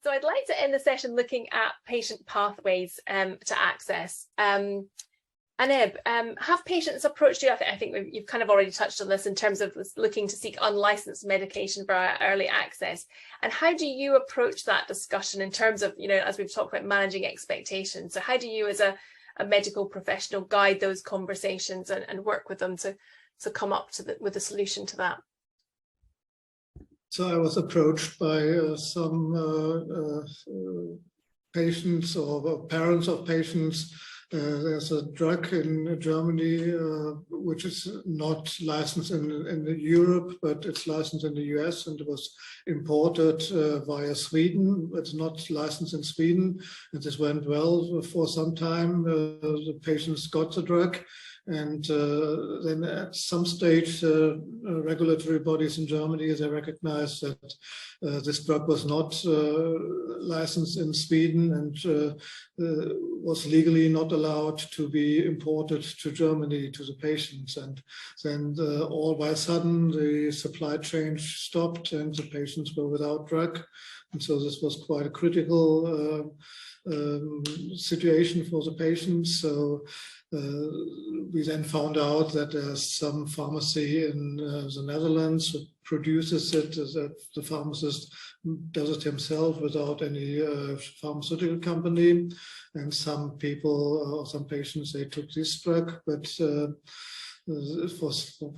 So I'd like to end the session looking at patient pathways to access. Aneb, have patients approached you? I think you've kind of already touched on this in terms of looking to seek unlicensed medication for early access. And how do you approach that discussion in terms of, as we've talked about, managing expectations? So how do you as a medical professional guide those conversations and work with them to come up with a solution to that? So I was approached by some patients or parents of patients. There's a drug in Germany which is not licensed in Europe, but it's licensed in the US, and it was imported via Sweden. It's not licensed in Sweden, and this went well for some time. The patients got the drug, and then at some stage, regulatory bodies in Germany, they recognized that this drug was not licensed in Sweden and was legally not allowed to be imported to Germany to the patients. And then all by a sudden, the supply chain stopped and the patients were without drug. And so this was quite a critical situation for the patients. So we then found out that there's some pharmacy in the Netherlands that produces it, that the pharmacist does it himself without any pharmaceutical company. And some people, or some patients, they took this drug, but for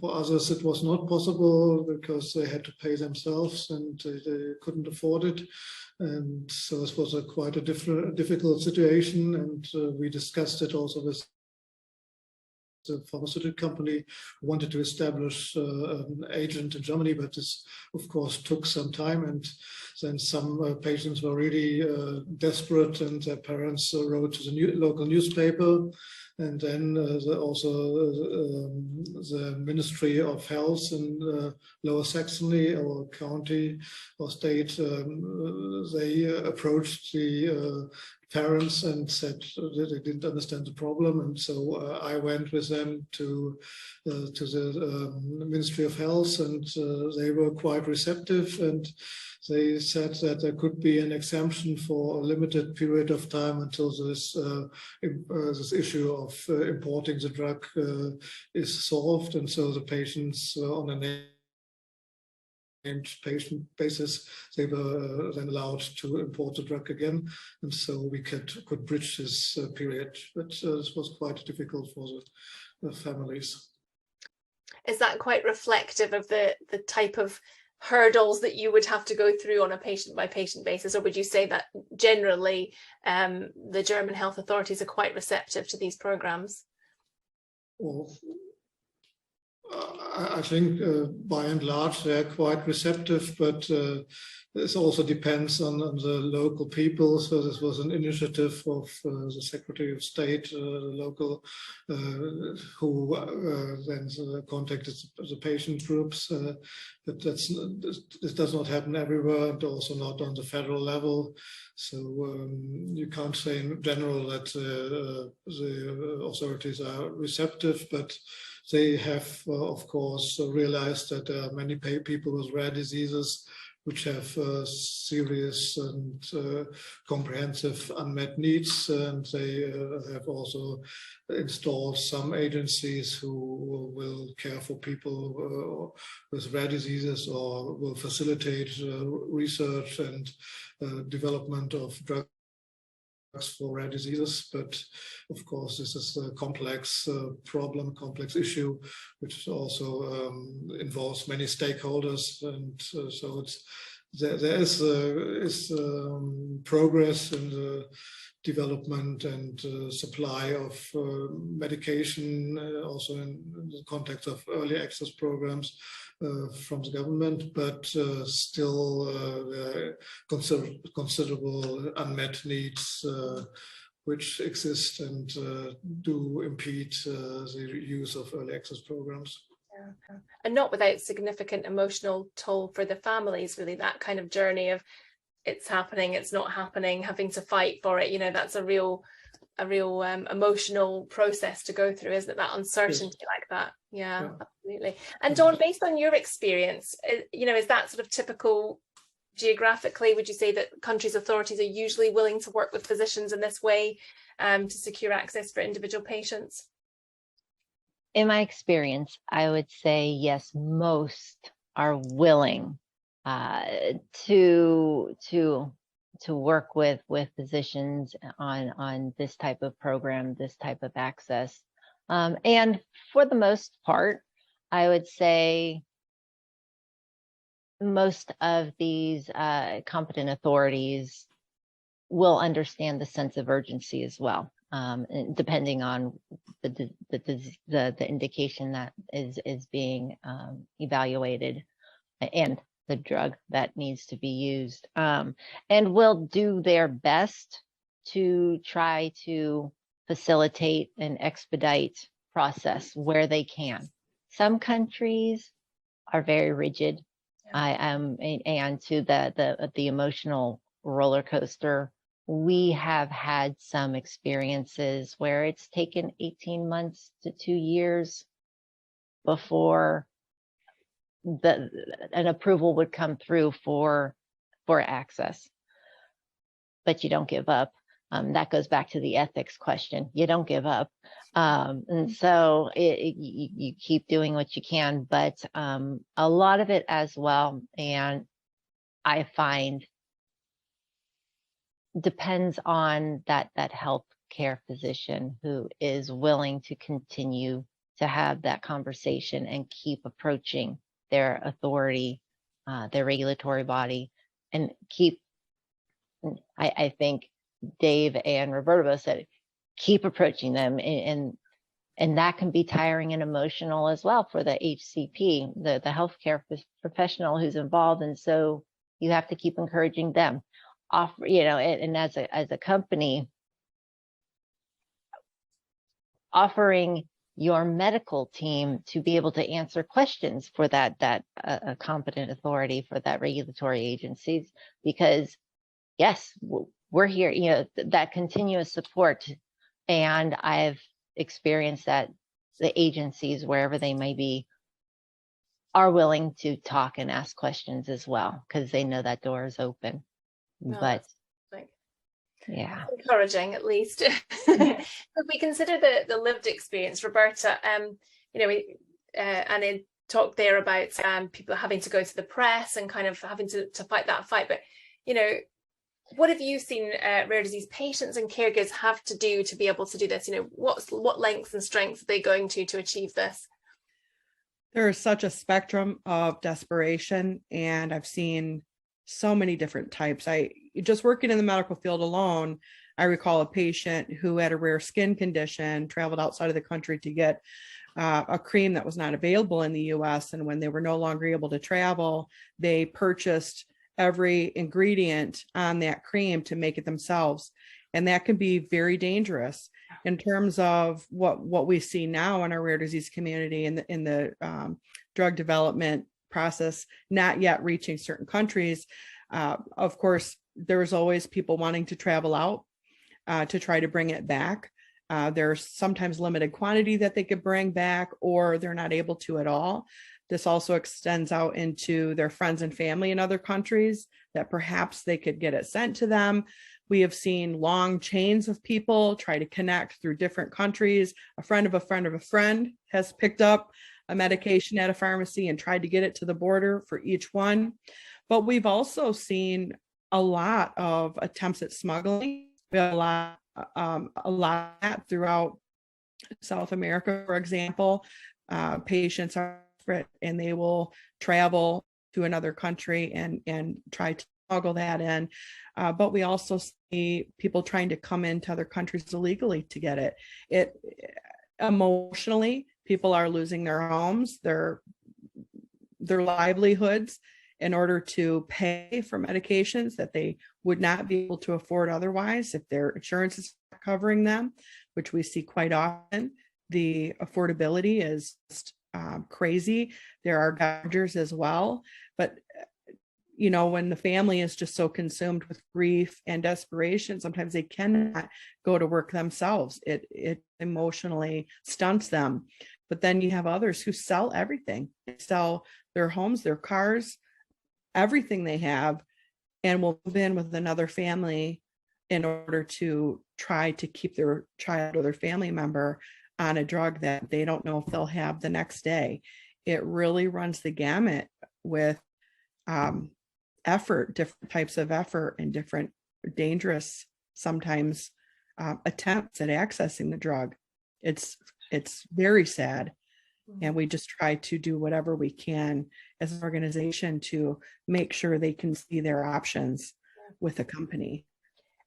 others it was not possible because they had to pay themselves and they couldn't afford it. And so this was quite a difficult situation, and we discussed it also with the pharmaceutical company who wanted to establish an agent in Germany, but this, of course, took some time. And then some patients were really desperate, and their parents wrote to the local newspaper. And then also the Ministry of Health in Lower Saxony, or county or state, they approached the parents and said that they didn't understand the problem. And so I went with them to the Ministry of Health, and they were quite receptive. And they said that there could be an exemption for a limited period of time until this issue of importing the drug is solved. And so the patients on a named patient basis, they were then allowed to import the drug again. And so we could bridge this period. But this was quite difficult for the families. Is that quite reflective of the type of hurdles that you would have to go through on a patient-by-patient basis, or would you say that generally the German health authorities are quite receptive to these programs? Well, I think by and large they're quite receptive, but this also depends on the local people. So this was an initiative of the Secretary of State, the local, who then contacted the patient groups. But this does not happen everywhere, and also not on the federal level. So you can't say in general that the authorities are receptive, but they have, of course, realized that there are many people with rare diseases which have serious and comprehensive unmet needs, and they have also installed some agencies who will care for people with rare diseases, or will facilitate research and development of drugs for rare diseases. But of course this is a complex problem, complex issue, which also involves many stakeholders, and so there is progress in the development and supply of medication, also in the context of early access programs from the government, but still there are considerable unmet needs which exist and do impede the use of early access programs. Yeah. And not without significant emotional toll for the families, really, that kind of journey of it's happening, it's not happening, having to fight for it. That's a real emotional process to go through, isn't it? That uncertainty. Yes. Like that. Yeah, absolutely. And Dawn, based on your experience, is that sort of typical geographically, would you say that countries' authorities are usually willing to work with physicians in this way to secure access for individual patients? In my experience, I would say yes, most are willing to work with physicians on this type of program, this type of access. And for the most part, I would say most of these competent authorities will understand the sense of urgency as well, depending on the indication that is being evaluated and the drug that needs to be used, and will do their best to try to facilitate and expedite process where they can. Some countries are very rigid. I am, and to the emotional roller coaster, we have had some experiences where it's taken 18 months to 2 years before an approval would come through for access. But you don't give up. That goes back to the ethics question. You don't give up. And so you keep doing what you can, but a lot of it as well, and I find depends on that healthcare physician who is willing to continue to have that conversation and keep approaching their authority, their regulatory body, and I think Dave and Roberto said, keep approaching them, and that can be tiring and emotional as well for the HCP, the healthcare professional who's involved, and so you have to keep encouraging them. Offer, and as a company, offering your medical team to be able to answer questions for that competent authority, for that regulatory agencies, because yes, we're here, that continuous support. And I've experienced that the agencies, wherever they may be, are willing to talk and ask questions as well, because they know that door is open. No, but yeah, encouraging at least. If we consider the lived experience, Roberta, and it talked there about people having to go to the press and kind of having to fight that fight, but what have you seen rare disease patients and caregivers have to do to be able to do this? What lengths and strengths are they going to achieve this? There is such a spectrum of desperation, and I've seen so many different types. Just working in the medical field alone, I recall a patient who had a rare skin condition, traveled outside of the country to get a cream that was not available in the US. And when they were no longer able to travel, they purchased every ingredient on that cream to make it themselves. And that can be very dangerous in terms of what we see now in our rare disease community in the drug development process, not yet reaching certain countries. Of course, there's always people wanting to travel out to try to bring it back. There's sometimes limited quantity that they could bring back, or they're not able to at all. This also extends out into their friends and family in other countries that perhaps they could get it sent to them. We have seen long chains of people try to connect through different countries. A friend of a friend of a friend has picked up a medication at a pharmacy and tried to get it to the border for each one. But we've also seen a lot of attempts at smuggling. We have a lot of that throughout South America, for example. Patients are desperate and they will travel to another country and try to smuggle that in. But we also see people trying to come into other countries illegally to get it. Emotionally, people are losing their homes, their livelihoods, in order to pay for medications that they would not be able to afford otherwise if their insurance is covering them, which we see quite often. The affordability is just crazy. There are gougers as well, but when the family is just so consumed with grief and desperation, sometimes they cannot go to work themselves. It emotionally stunts them. But then you have others who sell everything. They sell their homes, their cars, everything they have and will move in with another family in order to try to keep their child or their family member on a drug that they don't know if they'll have the next day. It really runs the gamut with effort, different types of effort, and different dangerous, sometimes attempts at accessing the drug. It's very sad. And we just try to do whatever we can as an organization to make sure they can see their options with a company.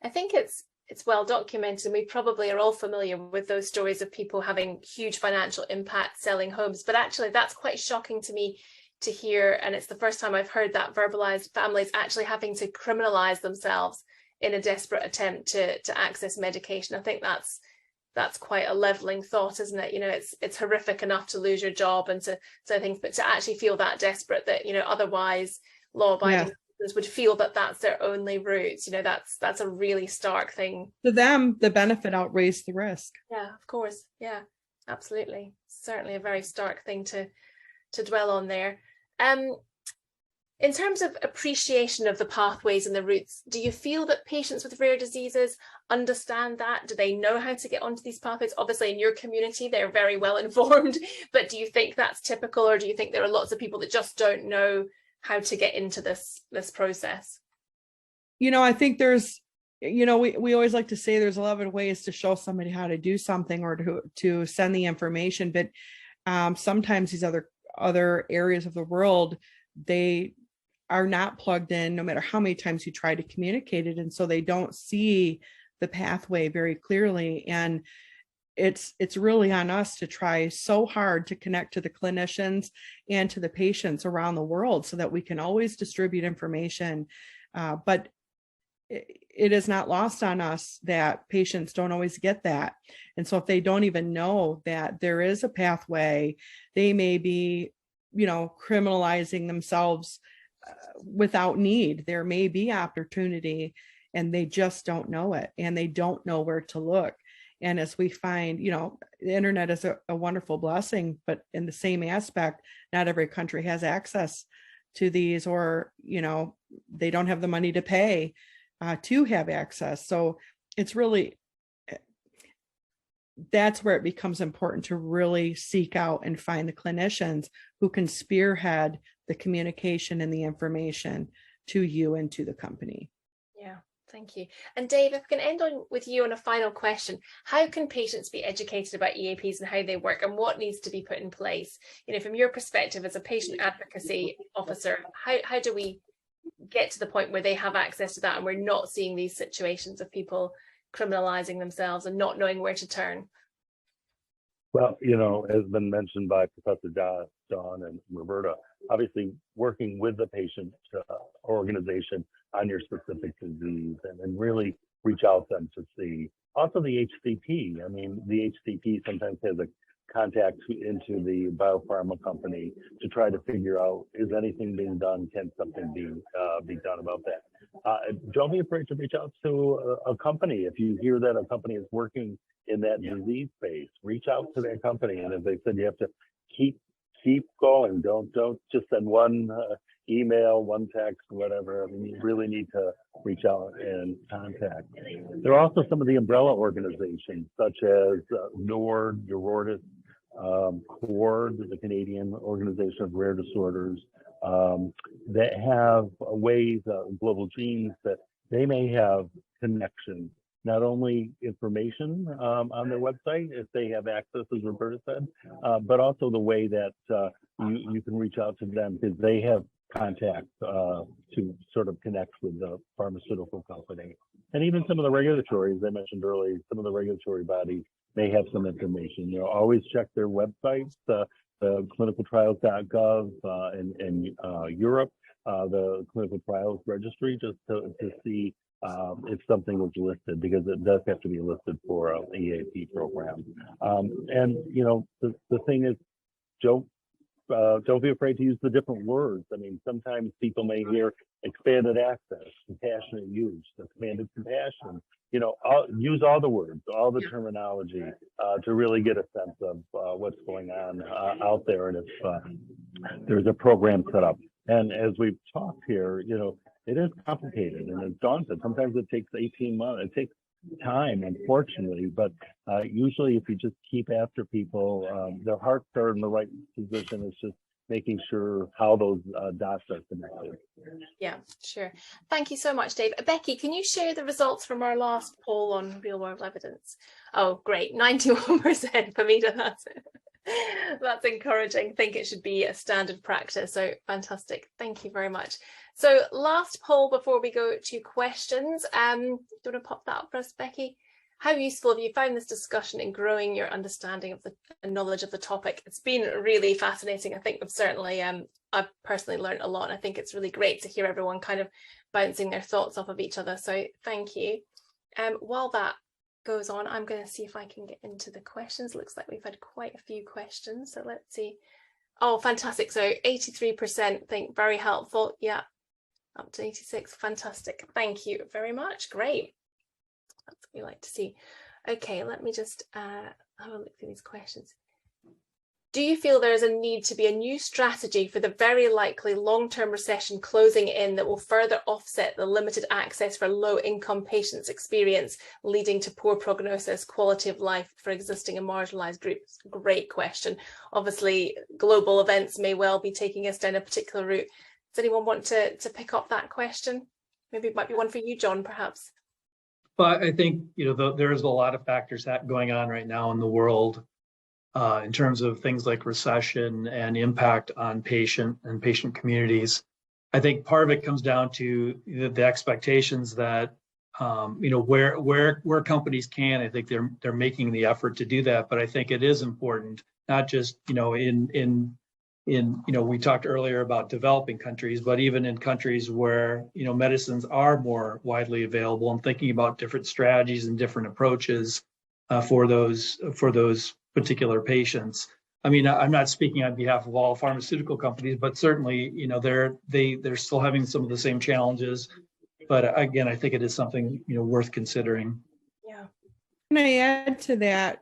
I think it's well documented, and we probably are all familiar with those stories of people having huge financial impact selling homes. But actually, that's quite shocking to me to hear. And it's the first time I've heard that verbalized, families actually having to criminalize themselves in a desperate attempt to access medication. I think that's quite a leveling thought, isn't it? You know, it's horrific enough to lose your job and to things, but to actually feel that desperate that, you know, otherwise law-abiding citizens would feel that that's their only route. You know, that's a really stark thing. To them, the benefit outweighs the risk. Yeah, of course. Yeah, absolutely. Certainly a very stark thing to dwell on there. In terms of appreciation of the pathways and the routes, do you feel that patients with rare diseases understand that? Do they know how to get onto these pathways? Obviously, in your community, they're very well informed, but do you think that's typical, or do you think there are lots of people that just don't know how to get into this process? You know, I think there's, you know, we always like to say there's 11 ways to show somebody how to do something or to send the information, but sometimes these other areas of the world, they are not plugged in no matter how many times you try to communicate it, and so they don't see the pathway very clearly. And it's really on us to try so hard to connect to the clinicians and to the patients around the world so that we can always distribute information, but it is not lost on us that patients don't always get that. And so if they don't even know that there is a pathway, they may be, you know, criminalizing themselves without need. There may be opportunity and they just don't know it, and they don't know where to look. And as we find, you know, the internet is a wonderful blessing, but in the same aspect, not every country has access to these, or, you know, they don't have the money to pay to have access. So it's really, that's where it becomes important to really seek out and find the clinicians who can spearhead the communication and the information to you and to the company. Yeah, thank you. And Dave, if I can end on with you on a final question, how can patients be educated about EAPs and how they work, and what needs to be put in place? You know, from your perspective as a patient advocacy officer, how do we get to the point where they have access to that and we're not seeing these situations of people criminalizing themselves and not knowing where to turn? Well, you know, as been mentioned by Professor Dawn and Roberta, obviously working with the patient organization on your specific disease, and really reach out to them to see. Also the HCP, I mean, the HCP sometimes has a contact into the biopharma company to try to figure out, is anything being done? Can something be done about that? Don't be afraid to reach out to a company. If you hear that a company is working in that disease space, reach out to that company. And as they said, you have to keep going. Don't just send one email, one text, whatever. I mean, you really need to reach out and contact. There are also some of the umbrella organizations, such as NORD, Eurordis, CORD, the Canadian Organization of Rare Disorders, that have ways, Global Genes, that they may have connections, not only information on their website, if they have access, as Roberta said, but also the way that you can reach out to them, because they have contact to sort of connect with the pharmaceutical company. And even some of the regulatory, as I mentioned earlier, some of the regulatory bodies may have some information. You know, always check their websites, the clinicaltrials.gov in Europe, the clinical trials registry, just to see if something was listed, because it does have to be listed for an EAP program. And you know, the thing is, don't be afraid to use the different words. I mean, sometimes people may hear expanded access, compassionate use, expanded compassion. You know, use all the words, all the terminology to really get a sense of what's going on out there, and if there's a program set up. And as we've talked here, you know, it is complicated, and as Dawn said, sometimes it takes 18 months. It takes time, unfortunately, but usually if you just keep after people, their hearts are in the right position. It's just making sure how those dots are connected. Yeah, sure. Thank you so much, Dave. Becky, can you share the results from our last poll on real world evidence? Oh, great. 91% Pamita. That's encouraging. I think it should be a standard practice. So fantastic. Thank you very much. So last poll before we go to questions. Do you want to pop that up for us, Becky? How useful have you found this discussion in growing your understanding of the knowledge of the topic? It's been really fascinating. I think we've certainly, I've personally learned a lot. And I think it's really great to hear everyone kind of bouncing their thoughts off of each other. So thank you. While that goes on, I'm going to see if I can get into the questions. Looks like we've had quite a few questions. So let's see. Oh, fantastic. So 83% think very helpful. Yeah, up to 86. Fantastic. Thank you very much. Great. That's what we like to see. Okay, let me just have a look through these questions. Do you feel there is a need to be a new strategy for the very likely long-term recession closing in that will further offset the limited access for low-income patients experience, leading to poor prognosis, quality of life for existing and marginalised groups? Great question. Obviously, global events may well be taking us down a particular route. Does anyone want to pick up that question? Maybe it might be one for you, John, perhaps. But I think, there is a lot of factors going on right now in the world in terms of things like recession and impact on patient and patient communities. I think part of it comes down to the expectations that, where companies can, I think they're making the effort to do that. But I think it is important, not just, we talked earlier about developing countries, but even in countries where, medicines are more widely available, and thinking about different strategies and different approaches for those particular patients. I mean, I'm not speaking on behalf of all pharmaceutical companies, but certainly, they're still having some of the same challenges. But again, I think it is something, worth considering. Yeah. Can I add to that,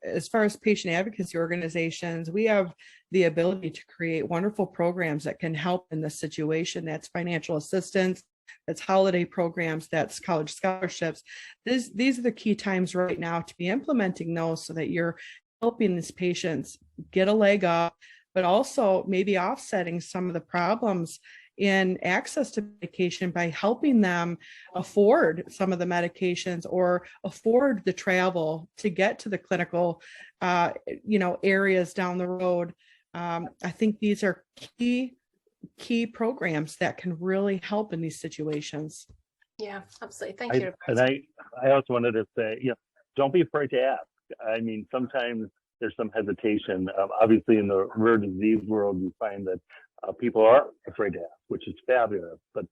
as far as patient advocacy organizations, we have the ability to create wonderful programs that can help in this situation. That's financial assistance, that's holiday programs, that's college scholarships. These are the key times right now to be implementing those so that you're helping these patients get a leg up, but also maybe offsetting some of the problems in access to medication by helping them afford some of the medications or afford the travel to get to the clinical, areas down the road. I think these are key programs that can really help in these situations. Yeah, absolutely. Thank you. And I also wanted to say, don't be afraid to ask. I mean, sometimes there's some hesitation. Obviously, in the rare disease world, you find that people are afraid to ask, which is fabulous. But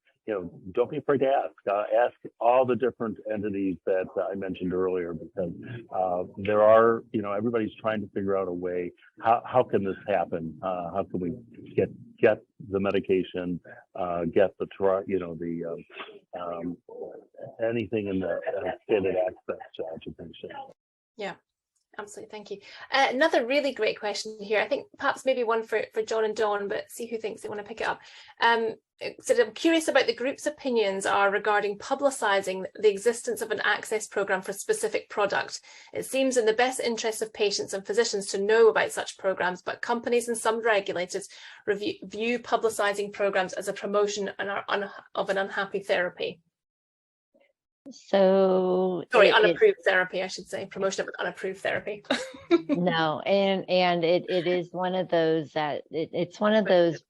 don't be afraid to ask. Ask all the different entities that I mentioned earlier, because there are, everybody's trying to figure out a way. How can this happen? How can we get the medication, get the anything in the expanded access to patients? Yeah. Absolutely, thank you. Another really great question here. I think perhaps maybe one for John and Dawn, but see who thinks they want to pick it up. So I'm curious about the group's opinions are regarding publicising the existence of an access programme for a specific product. It seems in the best interest of patients and physicians to know about such programmes, but companies and some regulators view publicising programmes as a promotion of an unhappy therapy. So unapproved therapy, I should say, promotion of unapproved therapy. No, and it is one of those that it's one of those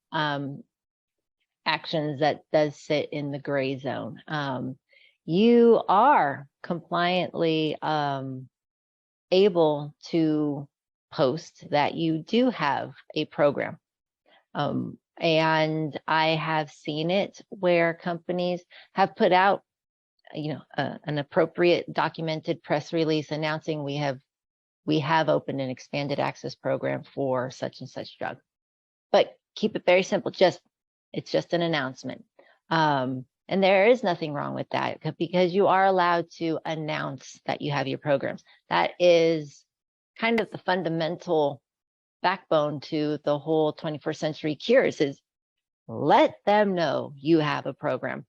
actions that does sit in the gray zone. You are compliantly able to post that you do have a program. And I have seen it where companies have put out an appropriate documented press release announcing we have opened an expanded access program for such and such drug. But keep it very simple. It's just an announcement. And there is nothing wrong with that, because you are allowed to announce that you have your programs. That is kind of the fundamental backbone to the whole 21st Century Cures, is let them know you have a program.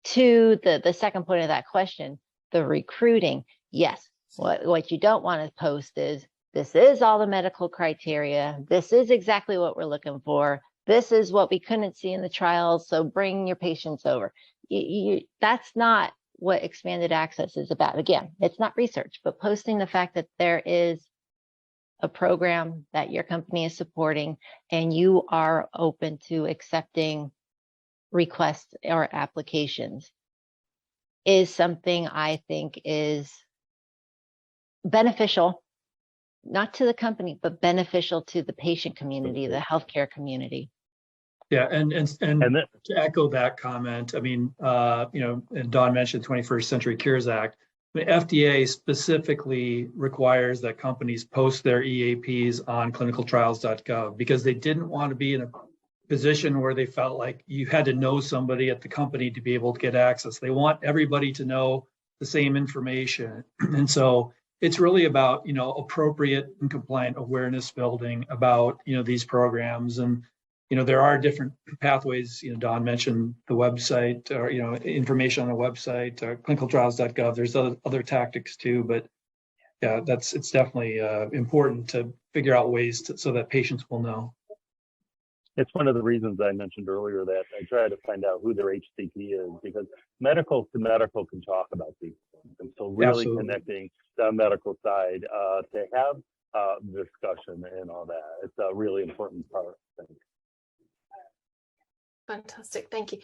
to the second point of that question, the recruiting, yes. What you don't want to post is, this is all the medical criteria. This is exactly what we're looking for. This is what we couldn't see in the trials, so bring your patients over. That's not what expanded access is about. Again, it's not research, but posting the fact that there is a program that your company is supporting and you are open to accepting requests or applications is something I think is beneficial, not to the company, but beneficial to the patient community, the healthcare community. Yeah, and to echo that comment, I mean, and Dawn mentioned 21st Century Cures Act. The FDA specifically requires that companies post their EAPs on clinicaltrials.gov because they didn't want to be in a position where they felt like you had to know somebody at the company to be able to get access. They want everybody to know the same information. And so it's really about, appropriate and compliant awareness building about, these programs. And, there are different pathways. Dawn mentioned the website or, information on the website, clinicaltrials.gov. There's other tactics too, but yeah, it's definitely important to figure out ways so that patients will know. It's one of the reasons I mentioned earlier that I try to find out who their HCP is, because medical to medical can talk about these things. And so really Absolutely. connecting the medical side to have discussion and all that, it's a really important part, I think. Fantastic, thank you.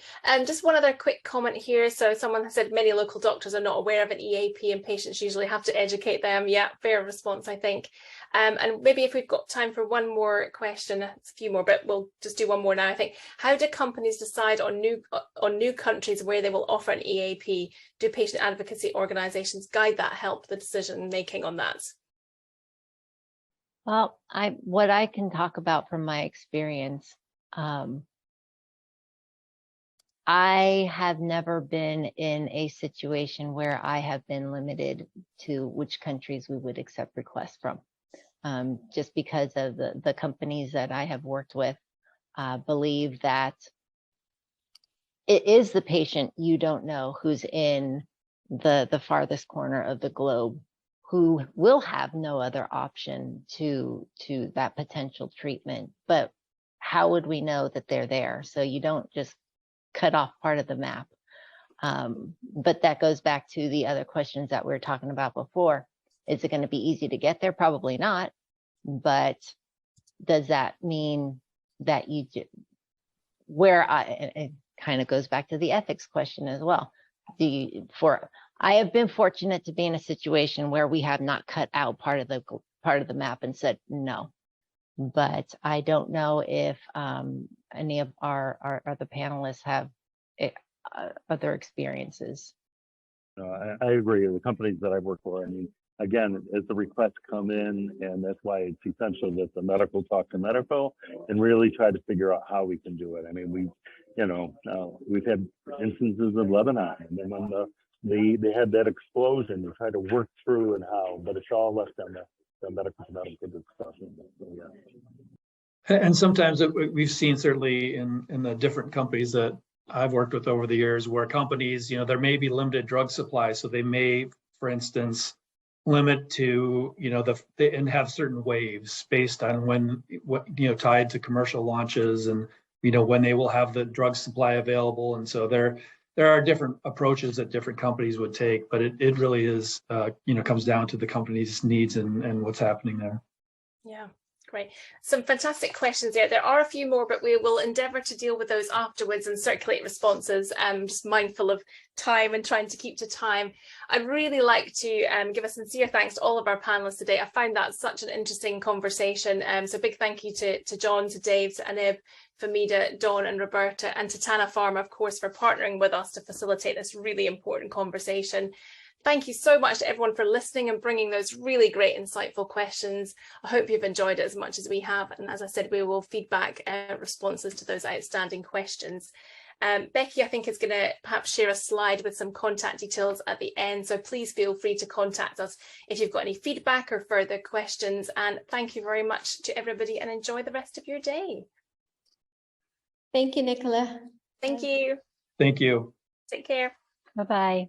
Just one other quick comment here. So someone has said many local doctors are not aware of an EAP and patients usually have to educate them. Yeah, fair response, I think. And maybe if we've got time for one more question, it's a few more, but we'll just do one more now, I think. How do companies decide on new countries where they will offer an EAP? Do patient advocacy organizations guide that, help the decision making on that? Well, what I can talk about from my experience, I have never been in a situation where I have been limited to which countries we would accept requests from. Just because of the companies that I have worked with believe that it is the patient you don't know who's in the farthest corner of the globe who will have no other option to that potential treatment. But how would we know that they're there? So you don't just cut off part of the map. But that goes back to the other questions that we were talking about before. Is it going to be easy to get there? Probably not. But does that mean that it kind of goes back to the ethics question as well. I have been fortunate to be in a situation where we have not cut out part of the map and said no. But I don't know if any of our other panelists have other experiences. No, I agree. The companies that I've worked for, I mean, again, as the requests come in, and that's why it's essential that the medical talk to medical and really try to figure out how we can do it. I mean, we've had instances of Lebanon, and then when they had that explosion, they tried to work through and how, but it's all left on the medical to medical discussion. So, yeah. And sometimes we've seen certainly in the different companies that I've worked with over the years where companies, there may be limited drug supply. So they may, for instance, limit to, and have certain waves based on tied to commercial launches and, when they will have the drug supply available. And so there are different approaches that different companies would take, but it really is, comes down to the company's needs and what's happening there. Yeah. Great. Some fantastic questions there. There are a few more, but we will endeavour to deal with those afterwards and circulate responses. Just mindful of time and trying to keep to time. I'd really like to give a sincere thanks to all of our panellists today. I found that such an interesting conversation. So big thank you to John, to Dave, to Anib, Famida, Dawn and Roberta, and to Tanner Pharma, of course, for partnering with us to facilitate this really important conversation. Thank you so much to everyone for listening and bringing those really great, insightful questions. I hope you've enjoyed it as much as we have. And as I said, we will feed back responses to those outstanding questions. Becky, I think, is going to perhaps share a slide with some contact details at the end. So please feel free to contact us if you've got any feedback or further questions. And thank you very much to everybody and enjoy the rest of your day. Thank you, Nicola. Thank you. Thank you. Take care. Bye-bye.